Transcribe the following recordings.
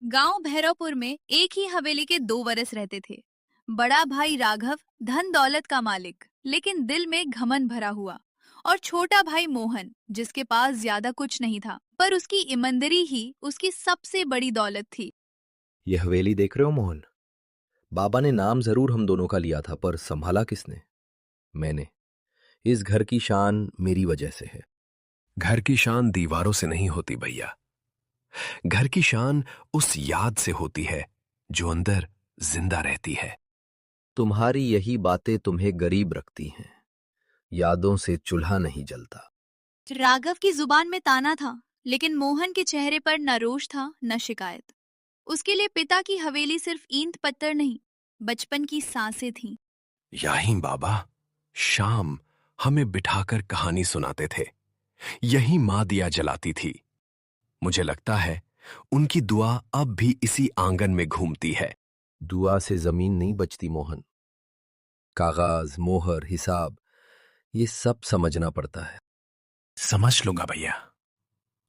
गांव भैरवपुर में एक ही हवेली के दो वारिस रहते थे। बड़ा भाई राघव धन दौलत का मालिक, लेकिन दिल में घमंड भरा हुआ। और छोटा भाई मोहन, जिसके पास ज्यादा कुछ नहीं था, पर उसकी ईमानदारी ही उसकी सबसे बड़ी दौलत थी। ये हवेली देख रहे हो मोहन? बाबा ने नाम जरूर हम दोनों का लिया था, पर संभाला किसने? मैंने। इस घर की शान मेरी वजह से है। घर की शान दीवारों से नहीं होती भैया। घर की शान उस याद से होती है जो अंदर जिंदा रहती है। तुम्हारी यही बातें तुम्हें गरीब रखती हैं। यादों से चूल्हा नहीं जलता। राघव की जुबान में ताना था, लेकिन मोहन के चेहरे पर न रोष था न शिकायत। उसके लिए पिता की हवेली सिर्फ ईंट पत्थर नहीं, बचपन की सांसें थीं। यहीं बाबा शाम हमें बिठाकर कहानी सुनाते थे। यही माँ दिया जलाती थी। मुझे लगता है उनकी दुआ अब भी इसी आंगन में घूमती है। दुआ से जमीन नहीं बचती मोहन। कागज, मोहर, हिसाब, ये सब समझना पड़ता है। समझ लूंगा भैया।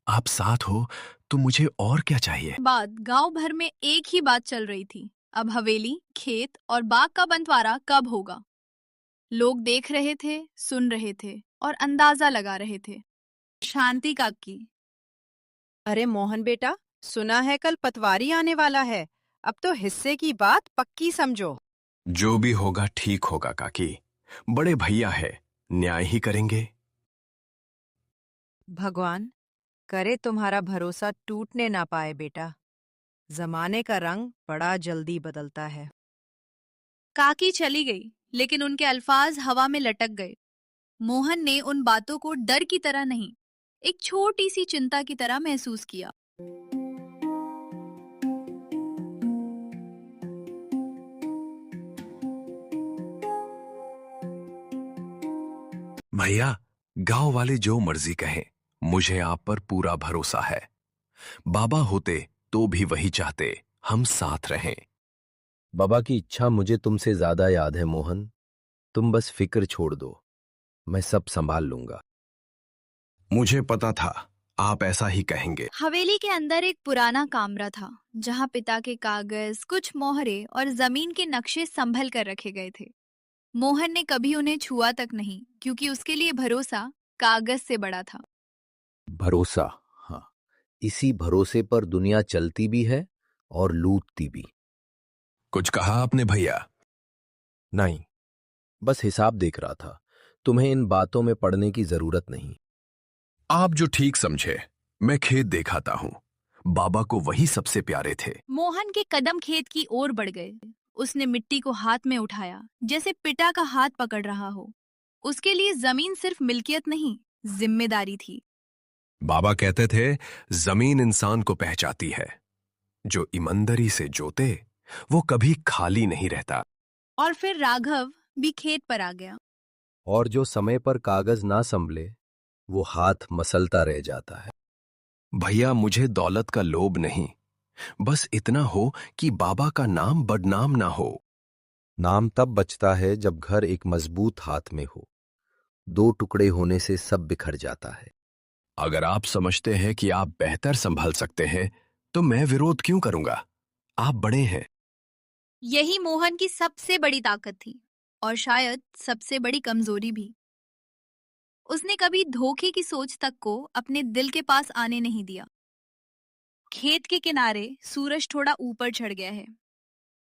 आप साथ हो तो मुझे और क्या चाहिए। बाद गांव भर में एक ही बात चल रही थी, अब हवेली, खेत और बाग का बंटवारा कब होगा। लोग देख रहे थे, सुन रहे थे और अंदाजा लगा रहे थे। शांति काकी। अरे मोहन बेटा, सुना है कल पटवारी आने वाला है। अब तो हिस्से की बात पक्की समझो। जो भी होगा ठीक होगा काकी। बड़े भैया है, न्याय ही करेंगे। भगवान करे तुम्हारा भरोसा टूटने ना पाए बेटा। जमाने का रंग बड़ा जल्दी बदलता है। काकी चली गई, लेकिन उनके अल्फाज हवा में लटक गए। मोहन ने उन बातों को डर की तरह नहीं, एक छोटी सी चिंता की तरह महसूस किया। भैया, गांव वाले जो मर्जी कहें, मुझे आप पर पूरा भरोसा है। बाबा होते तो भी वही चाहते हम साथ रहें। बाबा की इच्छा मुझे तुमसे ज्यादा याद है मोहन। तुम बस फिक्र छोड़ दो, मैं सब संभाल लूंगा। मुझे पता था आप ऐसा ही कहेंगे। हवेली के अंदर एक पुराना कमरा था, जहां पिता के कागज, कुछ मोहरे और जमीन के नक्शे संभल कर रखे गए थे। मोहन ने कभी उन्हें छुआ तक नहीं, क्योंकि उसके लिए भरोसा कागज से बड़ा था। भरोसा, हाँ, इसी भरोसे पर दुनिया चलती भी है और लूटती भी। कुछ कहा आपने भैया? नहीं, बस हिसाब देख रहा था। तुम्हें इन बातों में पड़ने की जरूरत नहीं। आप जो ठीक समझे। मैं खेत देखाता हूं। बाबा को वही सबसे प्यारे थे। मोहन के कदम खेत की ओर बढ़ गए। उसने मिट्टी को हाथ में उठाया, जैसे पिता का हाथ पकड़ रहा हो। उसके लिए जमीन सिर्फ मिल्कियत नहीं, जिम्मेदारी थी। बाबा कहते थे जमीन इंसान को पहचाती है। जो ईमानदारी से जोते वो कभी खाली नहीं रहता। और फिर राघव भी खेत पर आ गया। और जो समय पर कागज ना संभले, वो हाथ मसलता रह जाता है। भैया, मुझे दौलत का लोभ नहीं, बस इतना हो कि बाबा का नाम बदनाम ना हो। नाम तब बचता है जब घर एक मजबूत हाथ में हो। दो टुकड़े होने से सब बिखर जाता है। अगर आप समझते हैं कि आप बेहतर संभाल सकते हैं तो मैं विरोध क्यों करूंगा? आप बड़े हैं। यही मोहन की सबसे बड़ी ताकत थी, और शायद सबसे बड़ी कमजोरी भी। उसने कभी धोखे की सोच तक को अपने दिल के पास आने नहीं दिया। खेत के किनारे सूरज थोड़ा ऊपर चढ़ गया है।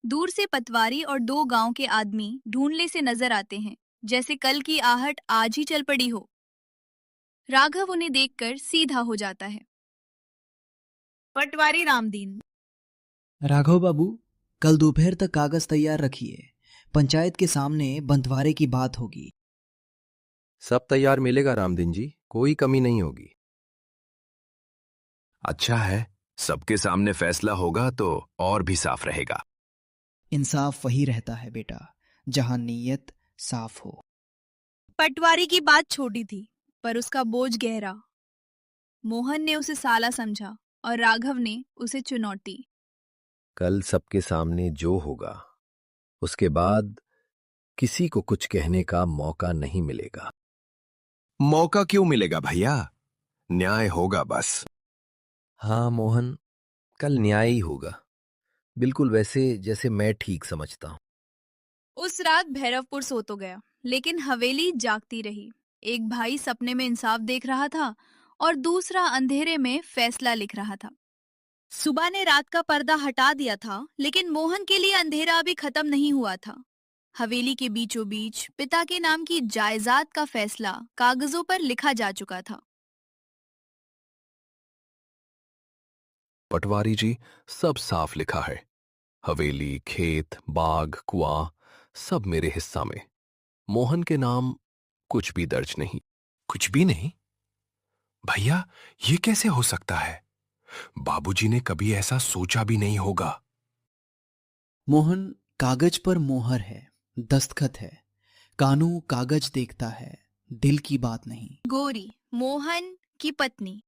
दूर से पटवारी और दो गांव के आदमी ढूंढले से नजर आते हैं, जैसे कल की आहट आज ही चल पड़ी हो। राघव उन्हें देखकर सीधा हो जाता है। पटवारी रामदीन। राघव बाबू, कल दोपहर तक कागज तैयार रखिए। पंचायत के सामने बंटवारे की बात होगी। सब तैयार मिलेगा रामदीन जी, कोई कमी नहीं होगी। अच्छा है, सबके सामने फैसला होगा तो और भी साफ रहेगा। इंसाफ वही रहता है बेटा, जहां नीयत साफ हो। पटवारी की बात छोटी थी, पर उसका बोझ गहरा। मोहन ने उसे साला समझा और राघव ने उसे चुनौती। कल सबके सामने जो होगा, उसके बाद किसी को कुछ कहने का मौका नहीं मिलेगा। मौका क्यों मिलेगा भैया? न्याय होगा बस। हाँ मोहन, कल न्याय ही होगा, बिल्कुल वैसे जैसे मैं ठीक समझता हूँ। उस रात भैरवपुर सो तो गया, लेकिन हवेली जागती रही। एक भाई सपने में इंसाफ देख रहा था और दूसरा अंधेरे में फैसला लिख रहा था। सुबह ने रात का पर्दा हटा दिया था, लेकिन मोहन के लिए अंधेरा अभी खत्म नहीं हुआ था। हवेली के बीचों बीच पिता के नाम की जायदाद का फैसला कागजों पर लिखा जा चुका था। पटवारी जी, सब साफ लिखा है। हवेली, खेत, बाग, कुआं, सब मेरे हिस्सा में। मोहन के नाम कुछ भी दर्ज नहीं। कुछ भी नहीं? भैया, ये कैसे हो सकता है? बाबूजी ने कभी ऐसा सोचा भी नहीं होगा। मोहन, कागज पर मोहर है, दस्तखत है। कानू कागज देखता है, दिल की बात नहीं। गोरी, मोहन की पत्नी।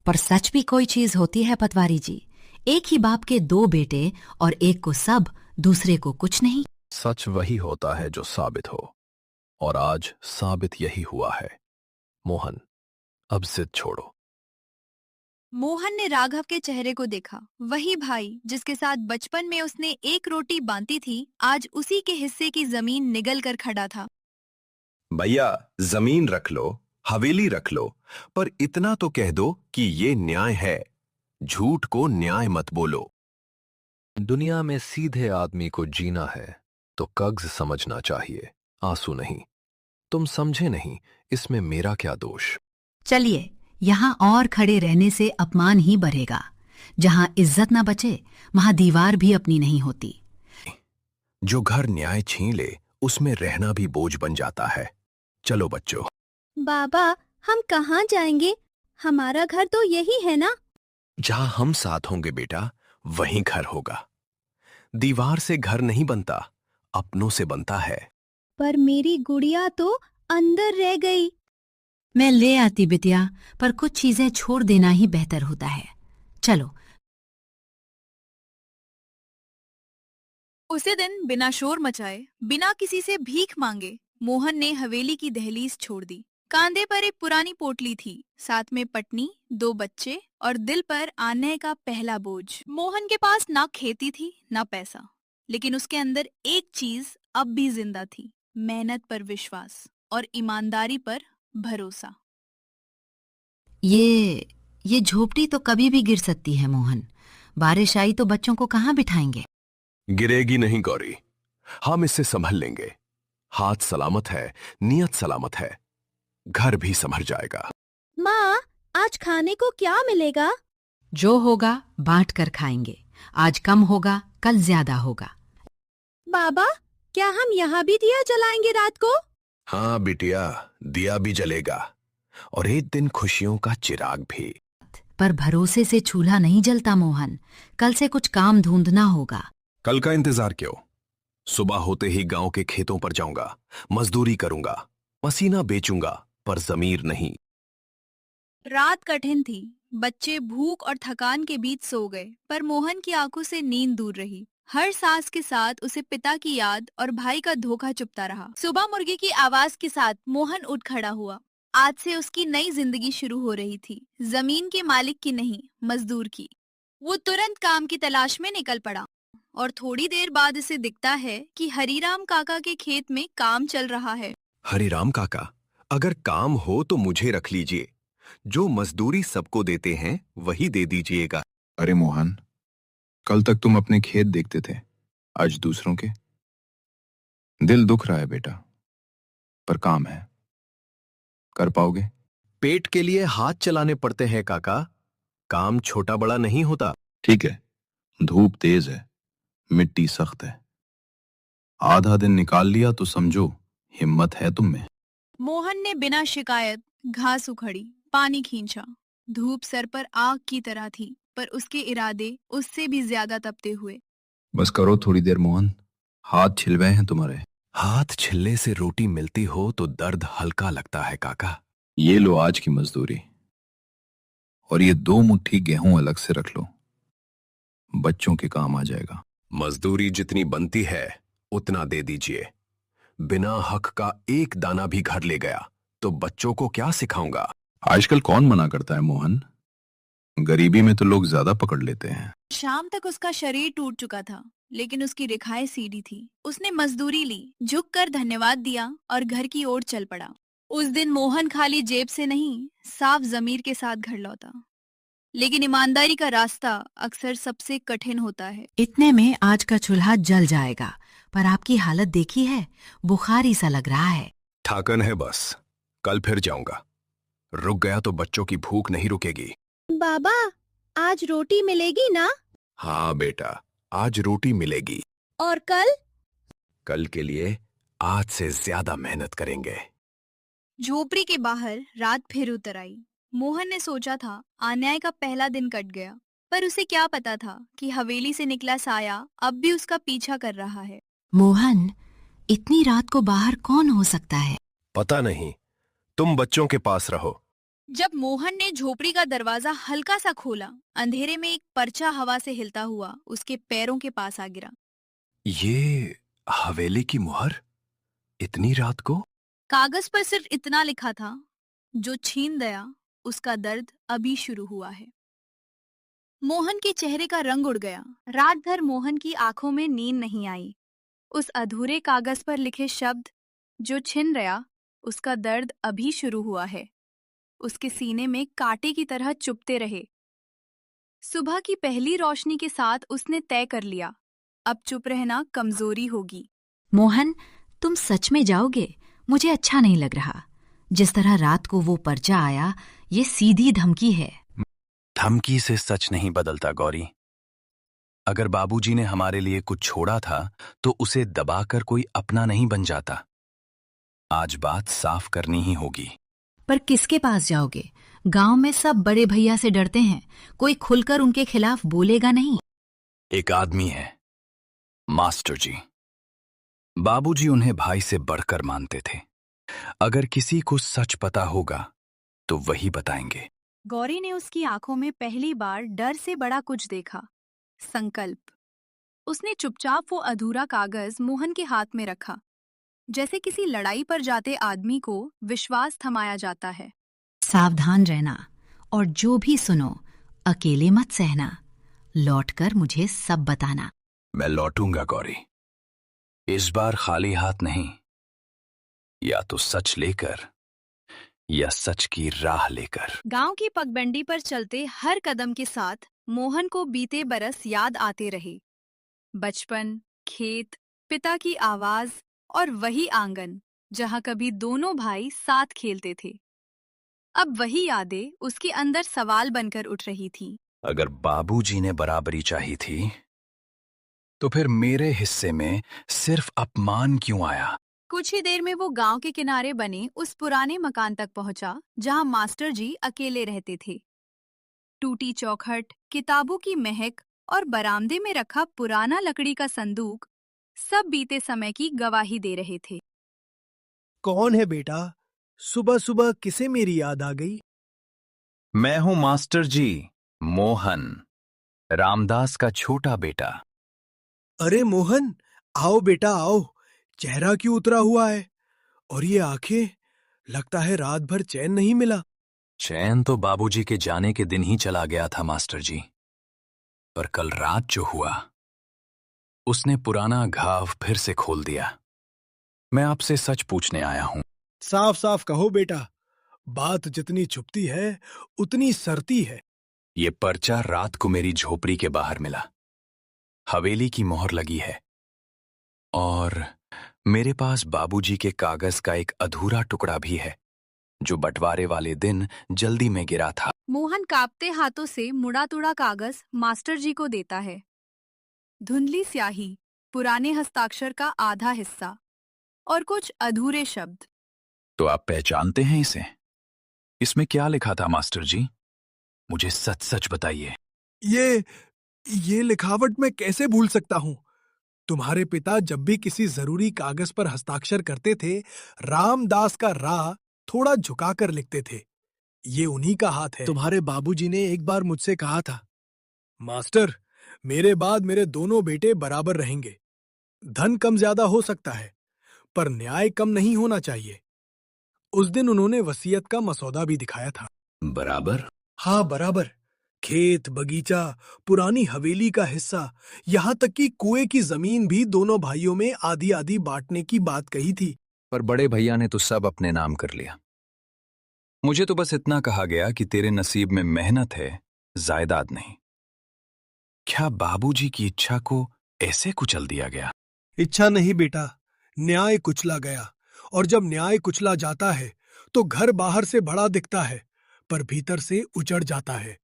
पर सच भी कोई चीज होती है पटवारी जी? एक ही बाप के दो बेटे और एक को सब, दूसरे को कुछ नहीं। सच वही होता है जो साबित हो, और आज साबित यही हुआ है। मोहन, अब जिद छोड़ो। मोहन ने राघव के चेहरे को देखा। वही भाई जिसके साथ बचपन में उसने एक रोटी बांटी थी, आज उसी के हिस्से की जमीन निगल कर खड़ा था। भैया, जमीन रख लो, हवेली रख लो, पर इतना तो कह दो कि ये न्याय है। झूठ को न्याय मत बोलो। दुनिया में सीधे आदमी को जीना है तो कग्ज समझना चाहिए, आंसू नहीं। तुम समझे नहीं, इसमें मेरा क्या दोष? चलिए, यहाँ और खड़े रहने से अपमान ही बढ़ेगा। जहाँ इज्जत न बचे, वहाँ दीवार भी अपनी नहीं होती। जो घर न्याय छीन ले, उसमें रहना भी बोझ बन जाता है। चलो बच्चों। बाबा, हम कहाँ जाएंगे? हमारा घर तो यही है ना? जहां हम साथ होंगे बेटा, वहीं घर होगा। दीवार से घर नहीं बनता, अपनों से बनता है। पर मेरी गुड़िया तो अंदर रह गई। मैं ले आती बिटिया, पर कुछ चीजें छोड़ देना ही बेहतर होता है। चलो। उसी दिन बिना शोर मचाए, बिना किसी से भीख मांगे, मोहन ने हवेली की दहलीज छोड़ दी। कांधे पर एक पुरानी पोटली थी, साथ में पटनी, दो बच्चे और दिल पर आने का पहला बोझ। मोहन के पास ना खेती थी ना पैसा, लेकिन उसके अंदर एक चीज अब भी जिंदा थी, मेहनत पर विश्वास और ईमानदारी पर भरोसा। ये झोपड़ी तो कभी भी गिर सकती है मोहन। बारिश आई तो बच्चों को कहाँ बिठाएंगे? गिरेगी नहीं गौरी, हम इससे संभल लेंगे। हाथ सलामत है, नियत सलामत है, घर भी संभल जाएगा। माँ, आज खाने को क्या मिलेगा? जो होगा बांट कर खाएंगे। आज कम होगा, कल ज्यादा होगा। बाबा, क्या हम यहाँ भी दिया जलाएंगे रात को? हाँ बिटिया, दिया भी जलेगा, और एक दिन खुशियों का चिराग भी। पर भरोसे से चूल्हा नहीं जलता मोहन। कल से कुछ काम ढूंढना होगा। कल का इंतजार क्यों? सुबह होते ही गांव के खेतों पर जाऊंगा, मजदूरी करूंगा, पसीना बेचूंगा, पर जमीर नहीं। रात कठिन थी। बच्चे भूख और थकान के बीच सो गए, पर मोहन की आंखों से नींद दूर रही। हर सांस के साथ उसे पिता की याद और भाई का धोखा चुपता रहा। सुबह मुर्गी की आवाज के साथ मोहन उठ खड़ा हुआ। आज से उसकी नई जिंदगी शुरू हो रही थी, जमीन के मालिक की नहीं, मजदूर की। वो तुरंत काम की तलाश में निकल पड़ा, और थोड़ी देर बाद इसे दिखता है कि हरीराम काका के खेत में काम चल रहा है। हरिराम काका, अगर काम हो तो मुझे रख लीजिए। जो मजदूरी सबको देते हैं वही दे दीजिएगा। अरे मोहन, कल तक तुम अपने खेत देखते थे, आज दूसरों के। दिल दुख रहा है बेटा, पर काम है, कर पाओगे? पेट के लिए हाथ चलाने पड़ते हैं काका, काम छोटा बड़ा नहीं होता। ठीक है, धूप तेज है, मिट्टी सख्त है। आधा दिन निकाल लिया तो समझो हिम्मत है तुम में। मोहन ने बिना शिकायत घास उखड़ी, पानी खींचा। धूप सर पर आग की तरह थी, पर उसके इरादे उससे भी ज्यादा तपते हुए। बस करो थोड़ी देर मोहन, हाथ छिलवे हैं तुम्हारे। हाथ छिलने से रोटी मिलती हो तो दर्द हल्का लगता है काका। ये लो आज की मजदूरी, और ये 2 मुट्ठी गेहूं अलग से रख लो, बच्चों के काम आ जाएगा। मजदूरी जितनी बनती है उतना दे दीजिए। बिना हक का एक दाना भी घर ले गया तो बच्चों को क्या सिखाऊंगा? आजकल कौन मना करता है मोहन? गरीबी में तो लोग ज्यादा पकड़ लेते हैं। शाम तक उसका शरीर टूट चुका था, लेकिन उसकी रेखाएं सीधी थी। उसने मजदूरी ली, झुककर धन्यवाद दिया और घर की ओर चल पड़ा। उस दिन मोहन खाली जेब से नहीं, साफ जमीर के साथ घर लौटा। लेकिन ईमानदारी का रास्ता अक्सर सबसे कठिन होता है। इतने में आज का चूल्हा जल जाएगा, पर आपकी हालत देखी है, बुखारी सा लग रहा है। ठाकन है बस, कल फिर जाऊंगा। रुक गया तो बच्चों की भूख नहीं रुकेगी। बाबा, आज रोटी मिलेगी ना? हाँ बेटा, आज रोटी मिलेगी। और कल? कल के लिए आज से ज्यादा मेहनत करेंगे। झोपड़ी के बाहर रात फिर उतर आई। मोहन ने सोचा था अन्याय का पहला दिन कट गया, पर उसे क्या पता था कि हवेली से निकला साया अब भी उसका पीछा कर रहा है। मोहन, इतनी रात को बाहर कौन हो सकता है? पता नहीं, तुम बच्चों के पास रहो। जब मोहन ने झोपड़ी का दरवाजा हल्का सा खोला, अंधेरे में एक पर्चा हवा से हिलता हुआ उसके पैरों के पास आ गिरा। ये हवेली की मुहर? इतनी रात को? कागज पर सिर्फ इतना लिखा था, जो छीन गया उसका दर्द अभी शुरू हुआ है। मोहन के चेहरे का रंग उड़ गया। रात भर मोहन की आंखों में नींद नहीं आई। उस अधूरे कागज पर लिखे शब्द, जो छिन गया उसका दर्द अभी शुरू हुआ है, उसके सीने में कांटे की तरह चुभते रहे। सुबह की पहली रोशनी के साथ उसने तय कर लिया, अब चुप रहना कमजोरी होगी। मोहन, तुम सच में जाओगे? मुझे अच्छा नहीं लग रहा। जिस तरह रात को वो पर्चा आया, ये सीधी धमकी है। धमकी से सच नहीं बदलता गौरी। अगर बाबूजी ने हमारे लिए कुछ छोड़ा था तो उसे दबाकर कोई अपना नहीं बन जाता। आज बात साफ करनी ही होगी। पर किसके पास जाओगे? गांव में सब बड़े भैया से डरते हैं, कोई खुलकर उनके खिलाफ बोलेगा नहीं। एक आदमी है, मास्टर जी। बाबूजी उन्हें भाई से बढ़कर मानते थे। अगर किसी को सच पता होगा तो वही बताएंगे। गौरी ने उसकी आंखों में पहली बार डर से बड़ा कुछ देखा, संकल्प। उसने चुपचाप वो अधूरा कागज मोहन के हाथ में रखा, जैसे किसी लड़ाई पर जाते आदमी को विश्वास थमाया जाता है। सावधान रहना, और जो भी सुनो अकेले मत सहना। लौटकर मुझे सब बताना। मैं लौटूंगा गौरी, इस बार खाली हाथ नहीं। या तो सच लेकर या सच की राह लेकर। गांव की पगडंडी पर चलते हर कदम के साथ मोहन को बीते बरस याद आते रहे। बचपन, खेत, पिता की आवाज और वही आंगन जहां कभी दोनों भाई साथ खेलते थे। अब वही यादें उसके अंदर सवाल बनकर उठ रही थी। अगर बाबूजी ने बराबरी चाही थी तो फिर मेरे हिस्से में सिर्फ अपमान क्यों आया? कुछ ही देर में वो गांव के किनारे बने उस पुराने मकान तक पहुंचा जहां मास्टर जी अकेले रहते थे। टूटी चौखट, किताबों की महक और बरामदे में रखा पुराना लकड़ी का संदूक सब बीते समय की गवाही दे रहे थे। कौन है बेटा? सुबह सुबह किसे मेरी याद आ गई? मैं हूं मास्टर जी, मोहन, रामदास का छोटा बेटा। अरे मोहन, आओ बेटा आओ। चेहरा क्यों उतरा हुआ है? और ये आंखें, लगता है रात भर चैन नहीं मिला। चैन तो बाबूजी के जाने के दिन ही चला गया था मास्टर जी, पर कल रात जो हुआ उसने पुराना घाव फिर से खोल दिया। मैं आपसे सच पूछने आया हूं। साफ साफ कहो बेटा, बात जितनी छुपती है उतनी सरती है। ये पर्चा रात को मेरी झोपड़ी के बाहर मिला। हवेली की मोहर लगी है और मेरे पास बाबूजी के कागज का एक अधूरा टुकड़ा भी है, जो बंटवारे वाले दिन जल्दी में गिरा था। मोहन कांपते हाथों से मुड़ा तुड़ा कागज मास्टर जी को देता है। धुंधली स्याही, पुराने हस्ताक्षर का आधा हिस्सा और कुछ अधूरे शब्द। तो आप पहचानते हैं इसे? इसमें क्या लिखा था मास्टर जी? मुझे सच सच बताइए। ये लिखावट मैं कैसे भूल सकता हूं? तुम्हारे पिता जब भी किसी जरूरी कागज पर हस्ताक्षर करते थे, रामदास का रा थोड़ा झुकाकर लिखते थे। ये उन्हीं का हाथ है। तुम्हारे बाबूजी ने एक बार मुझसे कहा था, मास्टर, मेरे बाद मेरे दोनों बेटे बराबर रहेंगे। धन कम ज्यादा हो सकता है, पर न्याय कम नहीं होना चाहिए। उस दिन उन्होंने वसीयत का मसौदा भी दिखाया था। बराबर? हाँ, बराबर। खेत, बगीचा, पुरानी हवेली का हिस्सा, यहाँ तक कि कुएं की जमीन भी दोनों भाइयों में आधी आधी बांटने की बात कही थी। पर बड़े भैया ने तो सब अपने नाम कर लिया। मुझे तो बस इतना कहा गया कि तेरे नसीब में मेहनत है, जायदाद नहीं। क्या बाबूजी की इच्छा को ऐसे कुचल दिया गया? इच्छा नहीं बेटा, न्याय कुचला गया। और जब न्याय कुचला जाता है तो घर बाहर से बड़ा दिखता है पर भीतर से उजड़ जाता है।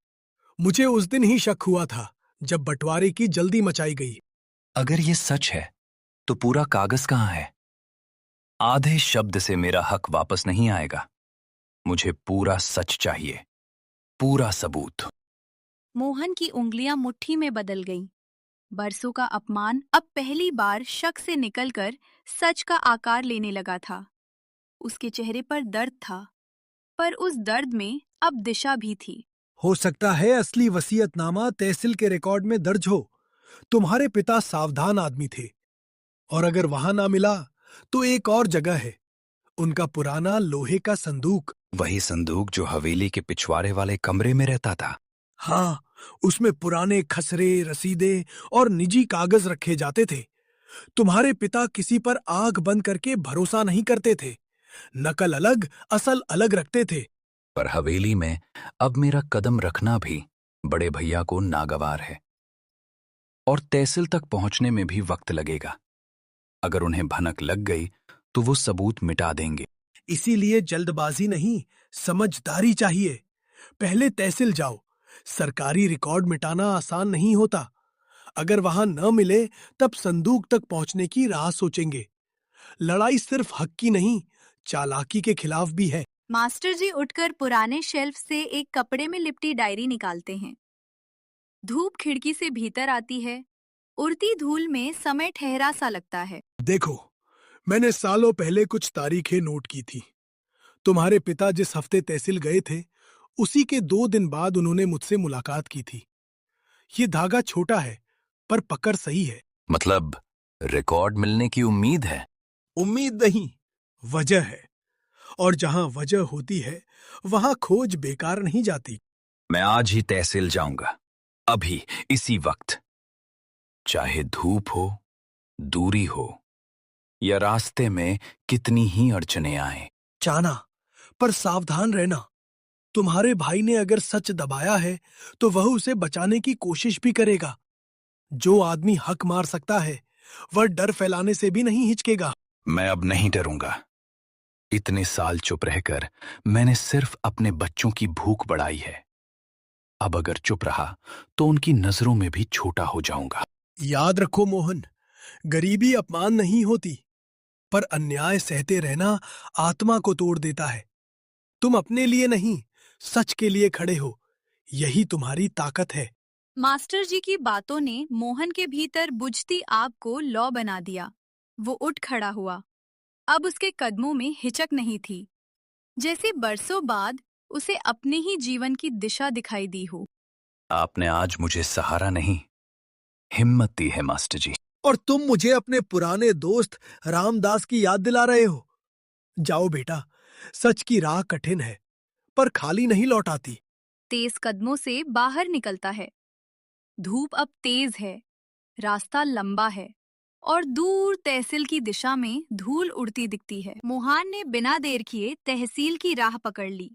मुझे उस दिन ही शक हुआ था जब बंटवारे की जल्दी मचाई गई। अगर ये सच है तो पूरा कागज कहाँ है? आधे शब्द से मेरा हक वापस नहीं आएगा। मुझे पूरा सच चाहिए, पूरा सबूत। मोहन की उंगलियां मुट्ठी में बदल गईं। बरसों का अपमान अब पहली बार शक से निकलकर सच का आकार लेने लगा था। उसके चेहरे पर दर्द था, पर उस दर्द में अब दिशा भी थी। हो सकता है असली वसीयतनामा तहसील के रिकॉर्ड में दर्ज हो। तुम्हारे पिता सावधान आदमी थे और अगर वहां ना मिला तो एक और जगह है, उनका पुराना लोहे का संदूक। वही संदूक जो हवेली के पिछवाड़े वाले कमरे में रहता था। हाँ, उसमें पुराने खसरे, रसीदें और निजी कागज रखे जाते थे। तुम्हारे पिता किसी पर आंख बंद करके भरोसा नहीं करते थे। नकल अलग, असल अलग रखते थे। पर हवेली में अब मेरा कदम रखना भी बड़े भैया को नागवार है और तहसील तक पहुंचने में भी वक्त लगेगा। अगर उन्हें भनक लग गई तो वो सबूत मिटा देंगे। इसीलिए जल्दबाजी नहीं, समझदारी चाहिए। पहले तहसील जाओ। सरकारी रिकॉर्ड मिटाना आसान नहीं होता। अगर वहां न मिले तब संदूक तक पहुंचने की राह सोचेंगे। लड़ाई सिर्फ हक की नहीं, चालाकी के खिलाफ भी है। मास्टर जी उठकर पुराने शेल्फ से एक कपड़े में लिपटी डायरी निकालते हैं। धूप खिड़की से भीतर आती है। उड़ती धूल में समय ठहरा सा लगता है। देखो, मैंने सालों पहले कुछ तारीखें नोट की थी। तुम्हारे पिता जिस हफ्ते तहसील गए थे उसी के 2 दिन बाद उन्होंने मुझसे मुलाकात की थी। ये धागा छोटा है पर पकड़ सही है। मतलब रिकॉर्ड मिलने की उम्मीद है? उम्मीद नहीं, वजह है। और जहां वजह होती है वहां खोज बेकार नहीं जाती। मैं आज ही तहसील जाऊंगा, अभी, इसी वक्त। चाहे धूप हो, दूरी हो या रास्ते में कितनी ही अड़चने आए। जाना, पर सावधान रहना। तुम्हारे भाई ने अगर सच दबाया है तो वह उसे बचाने की कोशिश भी करेगा। जो आदमी हक मार सकता है वह डर फैलाने से भी नहीं हिचकेगा। मैं अब नहीं डरूंगा। इतने साल चुप रहकर मैंने सिर्फ अपने बच्चों की भूख बढ़ाई है। अब अगर चुप रहा तो उनकी नजरों में भी छोटा हो जाऊंगा। याद रखो मोहन, गरीबी अपमान नहीं होती, पर अन्याय सहते रहना आत्मा को तोड़ देता है। तुम अपने लिए नहीं, सच के लिए खड़े हो। यही तुम्हारी ताकत है। मास्टर जी की बातों ने मोहन के भीतर बुझती आग को लौ बना दिया। वो उठ खड़ा हुआ। अब उसके कदमों में हिचक नहीं थी, जैसे बरसों बाद उसे अपने ही जीवन की दिशा दिखाई दी हो। आपने आज मुझे सहारा नहीं, हिम्मत दी है मास्टर जी। और तुम मुझे अपने पुराने दोस्त रामदास की याद दिला रहे हो। जाओ बेटा, सच की राह कठिन है पर खाली नहीं लौटाती। तेज कदमों से बाहर निकलता है। धूप अब तेज है, रास्ता लंबा है और दूर तहसील की दिशा में धूल उड़ती दिखती है। मोहन ने बिना देर किए तहसील की राह पकड़ ली।